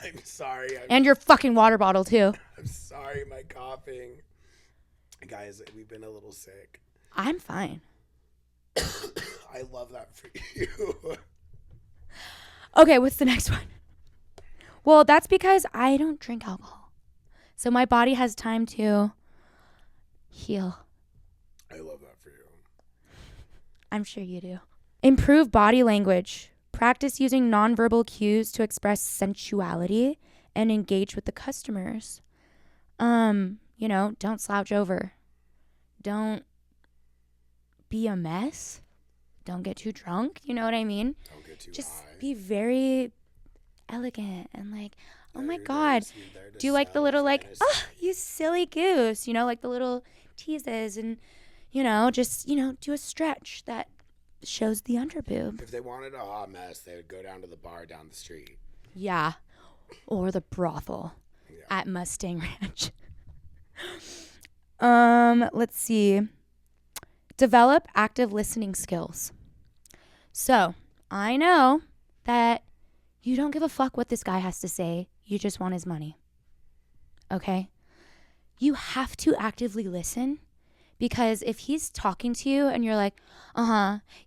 I'm sorry. And your fucking water bottle, too. I'm sorry, my coughing. Guys, we've been a little sick. I'm fine. I love that for you. Okay, what's the next one? Well, that's because I don't drink alcohol. So my body has time to heal. I love that for you. I'm sure you do. Improve body language. Practice using nonverbal cues to express sensuality and engage with the customers. Don't slouch over. Don't be a mess. Don't get too drunk. You know what I mean? Don't get too Just high. be very elegant and like, oh my You're God. there to Do you like the sell little like, fantasy. oh, you silly goose, like the little teases and, just, do a stretch that shows the underboob. If they wanted a hot mess, they would go down to the bar down the street. Yeah. Or the brothel at Mustang Ranch. Let's see. Develop active listening skills. So, I know that you don't give a fuck what this guy has to say. You just want his money. Okay? You have to actively listen, because if he's talking to you and you're like,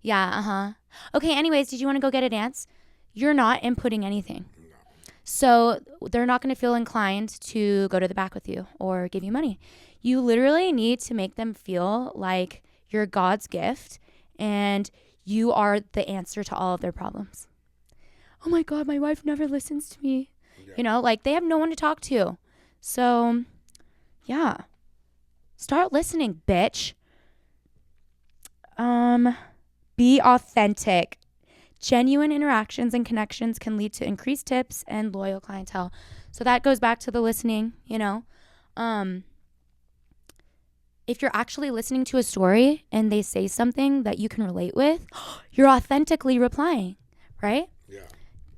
yeah, okay, anyways, did you want to go get a dance? You're not inputting anything. No. So they're not going to feel inclined to go to the back with you or give you money. You literally need to make them feel like you're God's gift and you are the answer to all of their problems. Oh my God, my wife never listens to me. Yeah. Like they have no one to talk to. So, yeah. Start listening, bitch. Be authentic. Genuine interactions and connections can lead to increased tips and loyal clientele. So that goes back to the listening, If you're actually listening to a story and they say something that you can relate with, you're authentically replying, right? Yeah.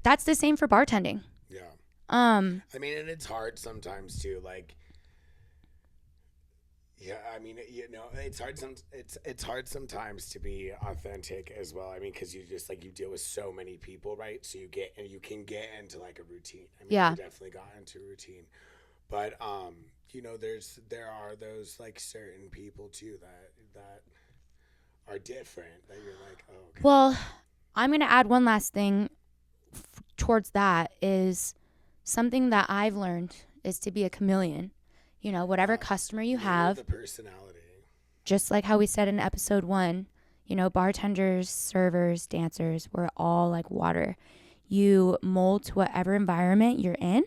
That's the same for bartending. Yeah. And it's hard sometimes too, like, yeah, it's hard. It's hard sometimes to be authentic as well. Because you just you deal with so many people, right? So you can get into like a routine. Yeah. I definitely got into a routine, but there are those like certain people too that are different that you're like, oh. Okay. Well, I'm gonna add one last thing towards that is something that I've learned is to be a chameleon. Whatever customer you have, the personality. Just like how we said in episode 1, bartenders, servers, dancers, we're all like water. You mold to whatever environment you're in.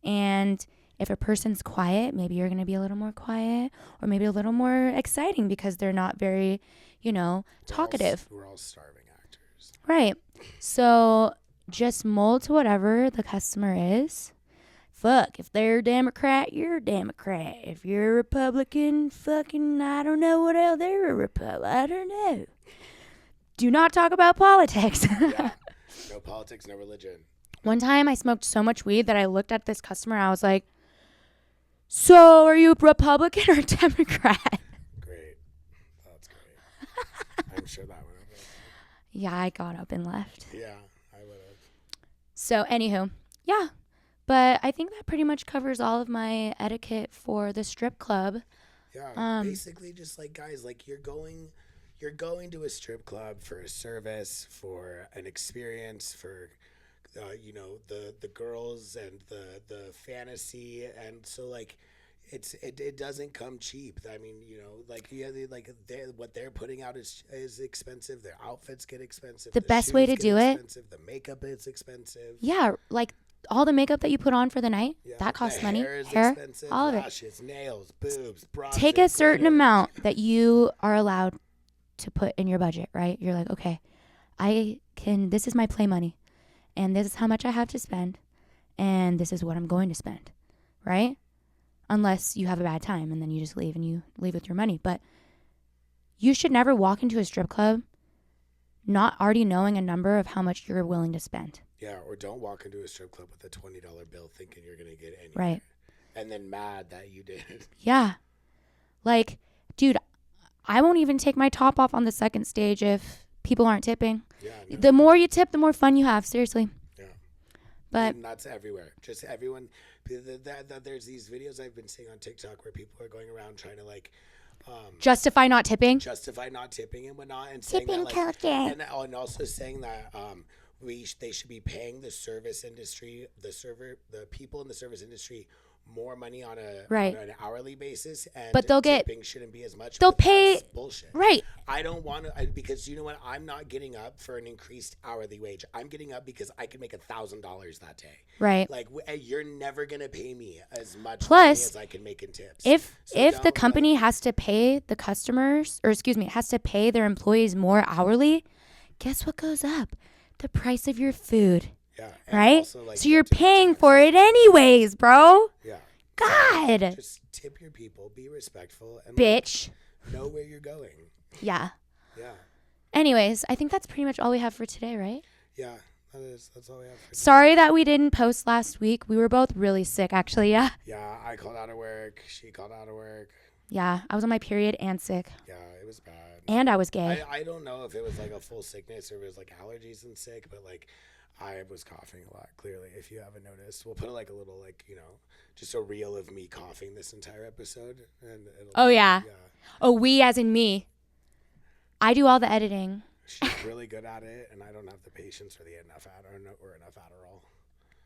And if a person's quiet, maybe you're going to be a little more quiet or maybe a little more exciting because they're not very, talkative. We're all starving actors. Right. So just mold to whatever the customer is. Fuck, if they're a Democrat, you're a Democrat. If you're a Republican, fucking, I don't know what else, they're a Republican. I don't know. Do not talk about politics. Yeah. No politics, no religion. One time I smoked so much weed that I looked at this customer. I was like, so are you a Republican or a Democrat? Great. That's great. I'm sure that went over. Yeah, I got up and left. Yeah, I would have. So, anywho, yeah. But I think that pretty much covers all of my etiquette for the strip club. Yeah, basically just like, guys, like you're going to a strip club for a service, for an experience, for the girls and the fantasy, and so like it doesn't come cheap. What they're putting out is expensive. Their outfits get expensive. The best way to do it. The makeup is expensive. Yeah, like all the makeup that you put on for the night, that costs money. Hair, all of it. Lashes, nails, boobs, bronzer, Take a certain glitter. amount that you are allowed to put in your budget, right? You're like, okay, this is my play money, and this is how much I have to spend, and this is what I'm going to spend, right? Unless you have a bad time and then you just leave and you leave with your money. But you should never walk into a strip club not already knowing a number of how much you're willing to spend. Yeah, or don't walk into a strip club with a $20 bill thinking you're going to get anywhere. Right. And then mad that you did. Yeah. Like, dude, I won't even take my top off on the second stage if people aren't tipping. Yeah, no. The more you tip, the more fun you have. Seriously. Yeah. But and that's everywhere. Just everyone. There's these videos I've been seeing on TikTok where people are going around trying to like justify not tipping and whatnot, and saying tipping that, culture, and also saying that they should be paying the service industry, the people in the service industry more money on Right. on an hourly basis, and But they'll get- tipping shouldn't be as much. they'll but that's pay- bullshit. Right. I don't want to, because you know what? I'm not getting up for an increased hourly wage. I'm getting up because I can make $1,000 that day. Right. Like you're never gonna pay me as much Plus, money as I can make in tips. If So the don't, company has to pay the customers, or excuse me, has to pay their employees more hourly, guess what goes up? The price of your food. yeah, and Right? also, like, So you you're have to pay paying taxes. for it anyways, bro. Yeah. God. Just tip your people, be respectful, and Bitch. know where you're going. Yeah. Yeah. Anyways, I think that's pretty much all we have for today, right? Yeah. That's all we have for today. Sorry that we didn't post last week. We were both really sick, actually. Yeah. Yeah, I called out of work. She called out of work. Yeah. I was on my period and sick. Yeah, it was bad. And I was gay. I don't know if it was like a full sickness or if it was like allergies and sick, but like I was coughing a lot, clearly, if you haven't noticed. We'll put like a little, like, just a reel of me coughing this entire episode. And Oh, yeah. Oh, we as in me. I do all the editing. She's really good at it, and I don't have the patience or enough Adderall.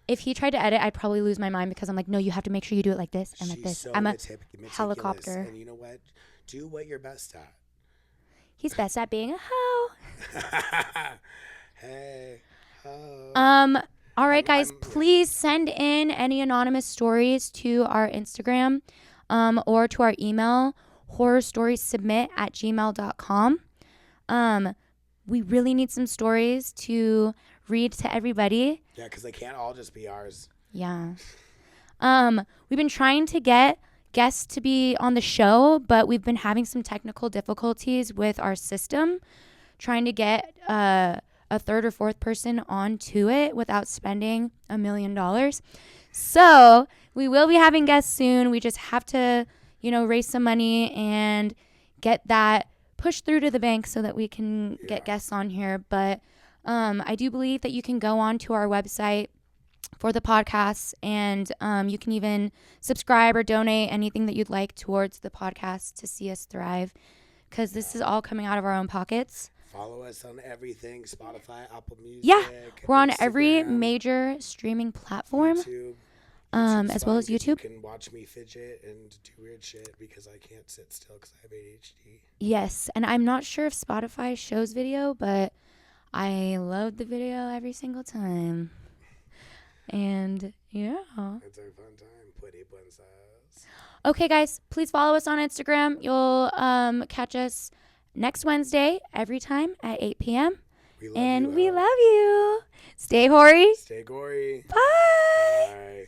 If he tried to edit, I'd probably lose my mind because I'm like, no, you have to make sure you do it like this and like She's this. so I'm a meticulous, helicopter. And you know what? Do what you're best at. He's best at being a hoe. Hey. Oh. All right, guys, please send in any anonymous stories to our Instagram or to our email, horrorstoriessubmit@gmail.com. We really need some stories to read to everybody. Yeah, because they can't all just be ours. Yeah. We've been trying to get guests to be on the show, but we've been having some technical difficulties with our system, trying to get a third or fourth person onto it without spending $1 million. So we will be having guests soon. We just have to, raise some money and get that pushed through to the bank so that we can get guests on here. But I do believe that you can go on to our website for the podcast, and you can even subscribe or donate anything that you'd like towards the podcast to see us thrive, because this is all coming out of our own pockets. Follow us on everything: Spotify, Apple Music. Yeah, we're on every Instagram, major streaming platform, YouTube, as well as YouTube. You can watch me fidget and do weird shit because I can't sit still because I have ADHD. Yes, and I'm not sure if Spotify shows video, but I load the video every single time. And yeah. It's a fun time. Pretty princess. Okay, guys, please follow us on Instagram. You'll catch us next Wednesday every time at 8 p.m. We love you. Stay hoary. Stay gory. Bye. Bye.